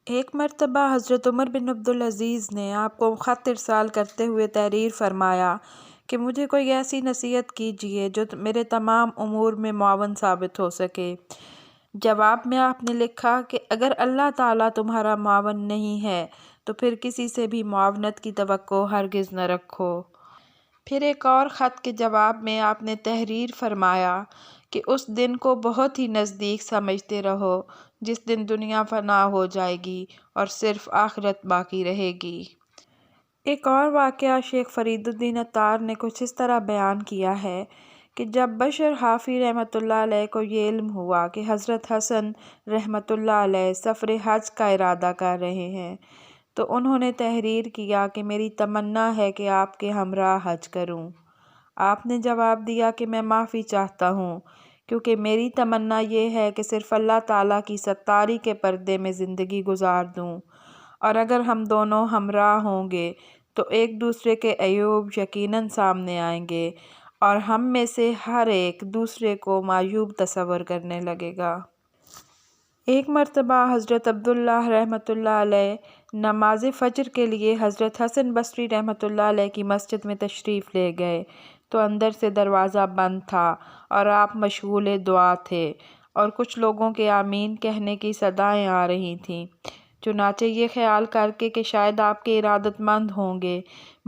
ایک مرتبہ حضرت عمر بن عبدالعزیز نے آپ کو خط ارسال کرتے ہوئے تحریر فرمایا کہ مجھے کوئی ایسی نصیحت کیجیے جو میرے تمام امور میں معاون ثابت ہو سکے۔ جواب میں آپ نے لکھا کہ اگر اللہ تعالیٰ تمہارا معاون نہیں ہے تو پھر کسی سے بھی معاونت کی توقع ہرگز نہ رکھو۔ پھر ایک اور خط کے جواب میں آپ نے تحریر فرمایا کہ اس دن کو بہت ہی نزدیک سمجھتے رہو جس دن دنیا فنا ہو جائے گی اور صرف آخرت باقی رہے گی۔ ایک اور واقعہ شیخ فرید الدین اتار نے کچھ اس طرح بیان کیا ہے کہ جب بشر حافی رحمۃ اللہ علیہ کو یہ علم ہوا کہ حضرت حسن رحمۃ اللہ علیہ سفر حج کا ارادہ کر رہے ہیں تو انہوں نے تحریر کیا کہ میری تمنا ہے کہ آپ کے ہمراہ حج کروں۔ آپ نے جواب دیا کہ میں معافی چاہتا ہوں کیونکہ میری تمنا یہ ہے کہ صرف اللہ تعالیٰ کی ستاری کے پردے میں زندگی گزار دوں، اور اگر ہم دونوں ہمراہ ہوں گے تو ایک دوسرے کے عیوب یقیناً سامنے آئیں گے اور ہم میں سے ہر ایک دوسرے کو معیوب تصور کرنے لگے گا۔ ایک مرتبہ حضرت عبداللہ رحمۃ اللہ علیہ نماز فجر کے لیے حضرت حسن بصری رحمۃ اللہ علیہ کی مسجد میں تشریف لے گئے تو اندر سے دروازہ بند تھا اور آپ مشغول دعا تھے اور کچھ لوگوں کے آمین کہنے کی صدائیں آ رہی تھیں۔ چنانچہ یہ خیال کر کے کہ شاید آپ کے ارادت مند ہوں گے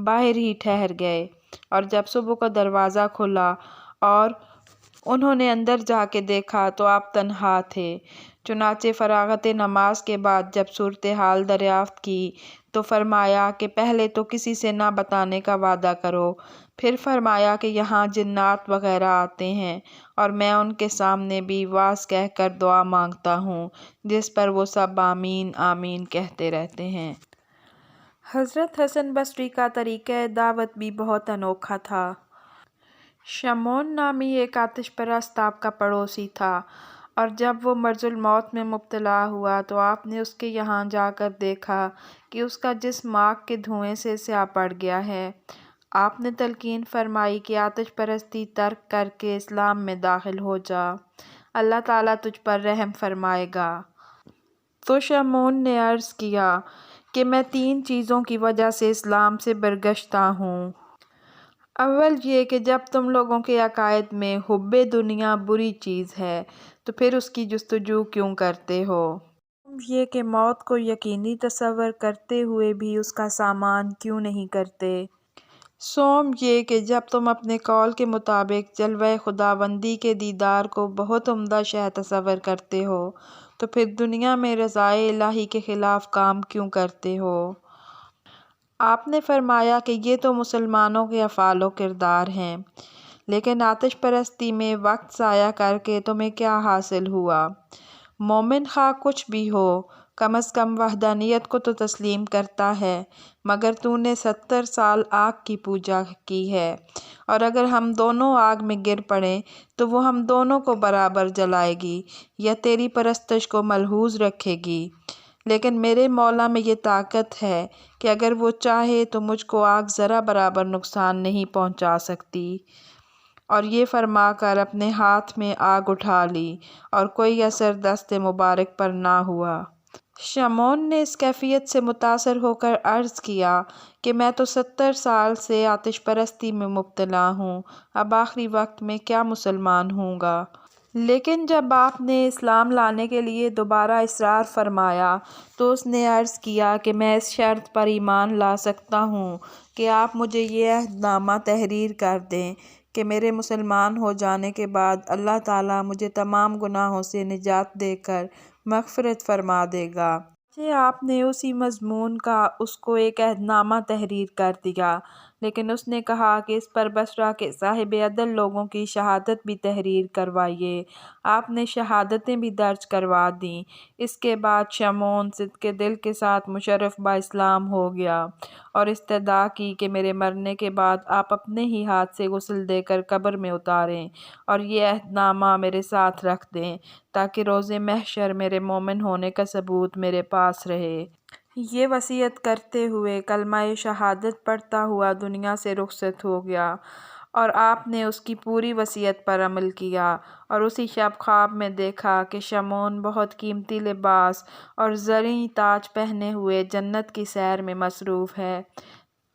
باہر ہی ٹھہر گئے، اور جب صبح کو دروازہ کھلا اور انہوں نے اندر جا کے دیکھا تو آپ تنہا تھے۔ چنانچہ فراغت نماز کے بعد جب صورتحال دریافت کی تو فرمایا کہ پہلے تو کسی سے نہ بتانے کا وعدہ کرو، پھر فرمایا کہ یہاں جنات وغیرہ آتے ہیں اور میں ان کے سامنے بھی واز کہہ کر دعا مانگتا ہوں جس پر وہ سب آمین آمین کہتے رہتے ہیں۔ حضرت حسن بصری کا طریقہ دعوت بھی بہت انوکھا تھا۔ شمعون نامی ایک آتش پرست آپ کا پڑوسی تھا، اور جب وہ مرض الموت میں مبتلا ہوا تو آپ نے اس کے یہاں جا کر دیکھا کہ اس کا جسم آگ کے دھوئیں سے سیاہ پڑ گیا ہے۔ آپ نے تلقین فرمائی کہ آتش پرستی ترک کر کے اسلام میں داخل ہو جا، اللہ تعالیٰ تجھ پر رحم فرمائے گا۔ تو شمعون نے عرض کیا کہ میں 3 چیزوں کی وجہ سے اسلام سے برگشتہ ہوں۔ اول یہ کہ جب تم لوگوں کے عقائد میں حب دنیا بری چیز ہے تو پھر اس کی جستجو کیوں کرتے ہو؟ دوم یہ کہ موت کو یقینی تصور کرتے ہوئے بھی اس کا سامان کیوں نہیں کرتے؟ سوم یہ کہ جب تم اپنے قول کے مطابق جلوہ خداوندی کے دیدار کو بہت عمدہ شے تصور کرتے ہو تو پھر دنیا میں رضائے الہی کے خلاف کام کیوں کرتے ہو؟ آپ نے فرمایا کہ یہ تو مسلمانوں کے افعال و کردار ہیں، لیکن آتش پرستی میں وقت ضائع کر کے تمہیں کیا حاصل ہوا؟ مومن خواہ کچھ بھی ہو کم از کم وحدانیت کو تو تسلیم کرتا ہے، مگر تو نے 70 سال آگ کی پوجا کی ہے، اور اگر ہم دونوں آگ میں گر پڑیں تو وہ ہم دونوں کو برابر جلائے گی یا تیری پرستش کو ملحوظ رکھے گی، لیکن میرے مولا میں یہ طاقت ہے کہ اگر وہ چاہے تو مجھ کو آگ ذرا برابر نقصان نہیں پہنچا سکتی۔ اور یہ فرما کر اپنے ہاتھ میں آگ اٹھا لی اور کوئی اثر دست مبارک پر نہ ہوا۔ شمعون نے اس کیفیت سے متاثر ہو کر عرض کیا کہ میں تو 70 سال سے آتش پرستی میں مبتلا ہوں، اب آخری وقت میں کیا مسلمان ہوں گا؟ لیکن جب آپ نے اسلام لانے کے لیے دوبارہ اصرار فرمایا تو اس نے عرض کیا کہ میں اس شرط پر ایمان لا سکتا ہوں کہ آپ مجھے یہ عہد نامہ تحریر کر دیں کہ میرے مسلمان ہو جانے کے بعد اللہ تعالیٰ مجھے تمام گناہوں سے نجات دے کر مغفرت فرما دے گا۔ آپ نے اسی مضمون کا اس کو ایک عہد نامہ تحریر کر دیا، لیکن اس نے کہا کہ اس پر بصرہ کے صاحب عدل لوگوں کی شہادت بھی تحریر کروائیے۔ آپ نے شہادتیں بھی درج کروا دیں۔ اس کے بعد شمعون صدق دل کے ساتھ مشرف با اسلام ہو گیا اور استدعا کی کہ میرے مرنے کے بعد آپ اپنے ہی ہاتھ سے غسل دے کر قبر میں اتاریں اور یہ عہد نامہ میرے ساتھ رکھ دیں تاکہ روز محشر میرے مومن ہونے کا ثبوت میرے پاس رہے۔ یہ وصیت کرتے ہوئے کلمہ شہادت پڑھتا ہوا دنیا سے رخصت ہو گیا اور آپ نے اس کی پوری وصیت پر عمل کیا، اور اسی شب خواب میں دیکھا کہ شمعون بہت قیمتی لباس اور زرعی تاج پہنے ہوئے جنت کی سیر میں مصروف ہے۔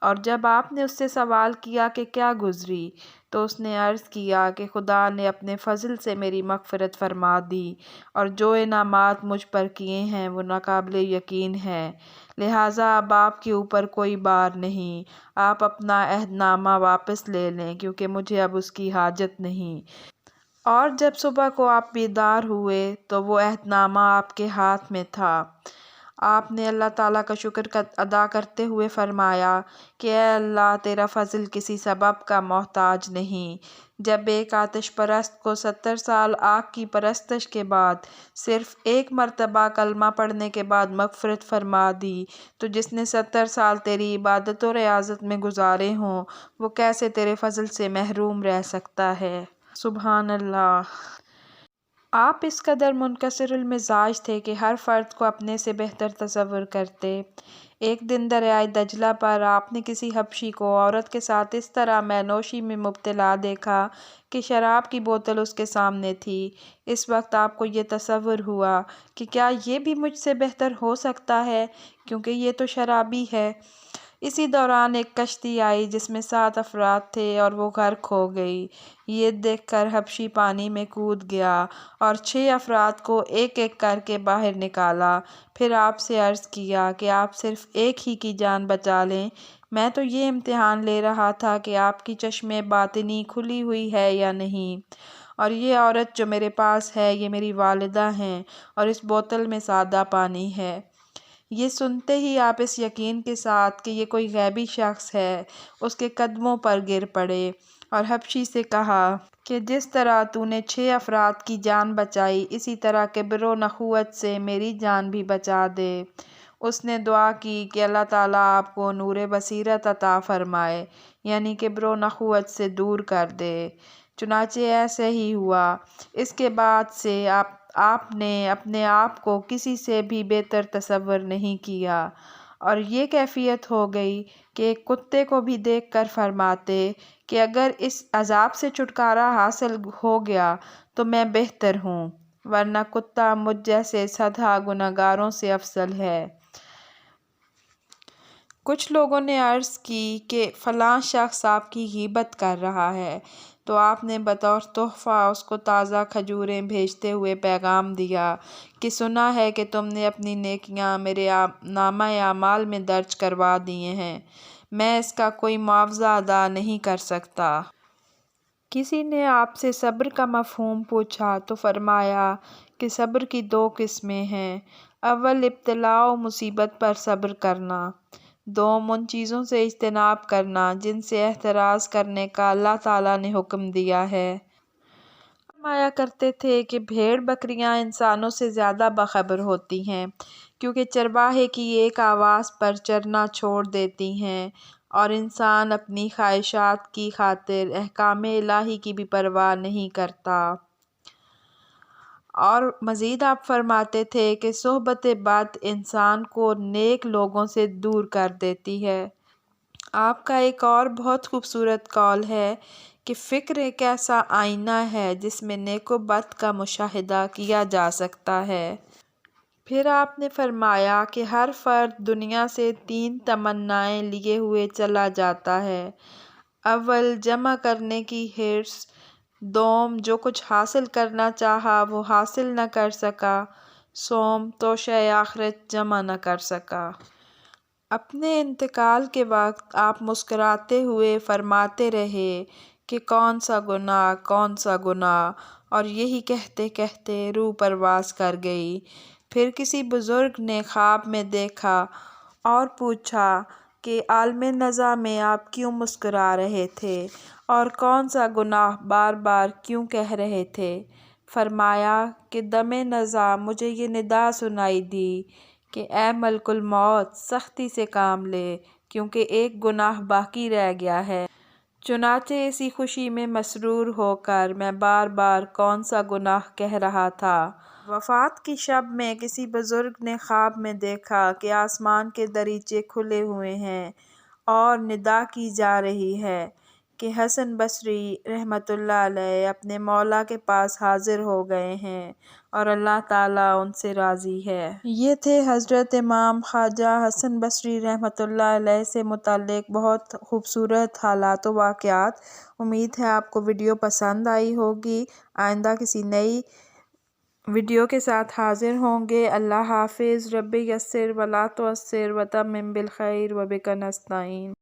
اور جب آپ نے اس سے سوال کیا کہ کیا گزری، تو اس نے عرض کیا کہ خدا نے اپنے فضل سے میری مغفرت فرما دی، اور جو انعامات مجھ پر کیے ہیں وہ ناقابل یقین ہیں، لہٰذا اب آپ کے اوپر کوئی بار نہیں، آپ اپنا عہد نامہ واپس لے لیں کیونکہ مجھے اب اس کی حاجت نہیں۔ اور جب صبح کو آپ بیدار ہوئے تو وہ عہد نامہ آپ کے ہاتھ میں تھا۔ آپ نے اللہ تعالیٰ کا شکر ادا کرتے ہوئے فرمایا کہ اے اللہ، تیرا فضل کسی سبب کا محتاج نہیں۔ جب ایک آتش پرست کو 70 سال آگ کی پرستش کے بعد صرف ایک مرتبہ کلمہ پڑھنے کے بعد مغفرت فرما دی، تو جس نے 70 سال تیری عبادت و ریاضت میں گزارے ہوں، وہ کیسے تیرے فضل سے محروم رہ سکتا ہے؟ سبحان اللہ۔ آپ اس قدر منکسر المزاج تھے کہ ہر فرد کو اپنے سے بہتر تصور کرتے۔ ایک دن دریائے دجلہ پر آپ نے کسی حبشی کو عورت کے ساتھ اس طرح مے نوشی میں مبتلا دیکھا کہ شراب کی بوتل اس کے سامنے تھی۔ اس وقت آپ کو یہ تصور ہوا کہ کیا یہ بھی مجھ سے بہتر ہو سکتا ہے، کیونکہ یہ تو شرابی ہے۔ اسی دوران ایک کشتی آئی جس میں 7 افراد تھے اور وہ غرق ہو گئی۔ یہ دیکھ کر حبشی پانی میں کود گیا اور 6 افراد کو ایک ایک کر کے باہر نکالا۔ پھر آپ سے عرض کیا کہ آپ صرف ایک ہی کی جان بچا لیں، میں تو یہ امتحان لے رہا تھا کہ آپ کی چشم باطنی کھلی ہوئی ہے یا نہیں۔ اور یہ عورت جو میرے پاس ہے یہ میری والدہ ہیں، اور اس بوتل میں سادہ پانی ہے۔ یہ سنتے ہی آپ اس یقین کے ساتھ کہ یہ کوئی غیبی شخص ہے، اس کے قدموں پر گر پڑے اور حبشی سے کہا کہ جس طرح تو نے 6 افراد کی جان بچائی، اسی طرح کبر و نخوت سے میری جان بھی بچا دے۔ اس نے دعا کی کہ اللہ تعالیٰ آپ کو نور بصیرت عطا فرمائے، یعنی کبر و نخوت سے دور کر دے۔ چنانچہ ایسے ہی ہوا۔ اس کے بعد سے آپ نے اپنے آپ کو کسی سے بھی بہتر تصور نہیں کیا، اور یہ کیفیت ہو گئی کہ ایک کتے کو بھی دیکھ کر فرماتے کہ اگر اس عذاب سے چھٹکارا حاصل ہو گیا تو میں بہتر ہوں، ورنہ کتا مجھ جیسے 100 گنہگاروں سے افضل ہے۔ کچھ لوگوں نے عرض کی کہ فلاں شخص آپ کی غیبت کر رہا ہے، تو آپ نے بطور تحفہ اس کو تازہ کھجوریں بھیجتے ہوئے پیغام دیا کہ سنا ہے کہ تم نے اپنی نیکیاں میرے نامہ اعمال میں درج کروا دیے ہیں، میں اس کا کوئی معاوضہ ادا نہیں کر سکتا۔ کسی نے آپ سے صبر کا مفہوم پوچھا تو فرمایا کہ صبر کی 2 قسمیں ہیں، اول ابتلاء و مصیبت پر صبر کرنا، دوم ان چیزوں سے اجتناب کرنا جن سے احتراز کرنے کا اللہ تعالیٰ نے حکم دیا ہے۔ فرمایا کرتے تھے کہ بھیڑ بکریاں انسانوں سے زیادہ باخبر ہوتی ہیں، کیونکہ چرواہے کی ایک آواز پر چرنا چھوڑ دیتی ہیں، اور انسان اپنی خواہشات کی خاطر احکام الہی کی بھی پرواہ نہیں کرتا۔ اور مزید آپ فرماتے تھے کہ صحبت بد انسان کو نیک لوگوں سے دور کر دیتی ہے۔ آپ کا ایک اور بہت خوبصورت قول ہے کہ فکر ایک ایسا آئینہ ہے جس میں نیک و بد کا مشاہدہ کیا جا سکتا ہے۔ پھر آپ نے فرمایا کہ ہر فرد دنیا سے 3 تمنائیں لیے ہوئے چلا جاتا ہے، اول جمع کرنے کی حرص، دوم جو کچھ حاصل کرنا چاہا وہ حاصل نہ کر سکا، سوم توشہ آخرت جمع نہ کر سکا۔ اپنے انتقال کے وقت آپ مسکراتے ہوئے فرماتے رہے کہ کون سا گناہ، کون سا گناہ، اور یہی کہتے کہتے روح پرواز کر گئی۔ پھر کسی بزرگ نے خواب میں دیکھا اور پوچھا کہ عالم نزا میں آپ کیوں مسکرا رہے تھے اور کون سا گناہ بار بار کیوں کہہ رہے تھے؟ فرمایا کہ دم نزا مجھے یہ ندا سنائی دی کہ اے ملک الموت، سختی سے کام لے کیونکہ ایک گناہ باقی رہ گیا ہے۔ چنانچہ اسی خوشی میں مسرور ہو کر میں بار بار کون سا گناہ کہہ رہا تھا۔ وفات کی شب میں کسی بزرگ نے خواب میں دیکھا کہ آسمان کے دریچے کھلے ہوئے ہیں اور ندا کی جا رہی ہے کہ حسن بصری رحمتullah علیہ اپنے مولا کے پاس حاضر ہو گئے ہیں اور اللہ تعالیٰ ان سے راضی ہے۔ یہ تھے حضرت امام خواجہ حسن بصری رحمتullah علیہ سے متعلق بہت خوبصورت حالات و واقعات۔ امید ہے آپ کو ویڈیو پسند آئی ہوگی۔ آئندہ کسی نئی ویڈیو کے ساتھ حاضر ہوں گے۔ اللہ حافظ۔ رب یسر ولا تعسر وتمم بالخیر وبک نستعین۔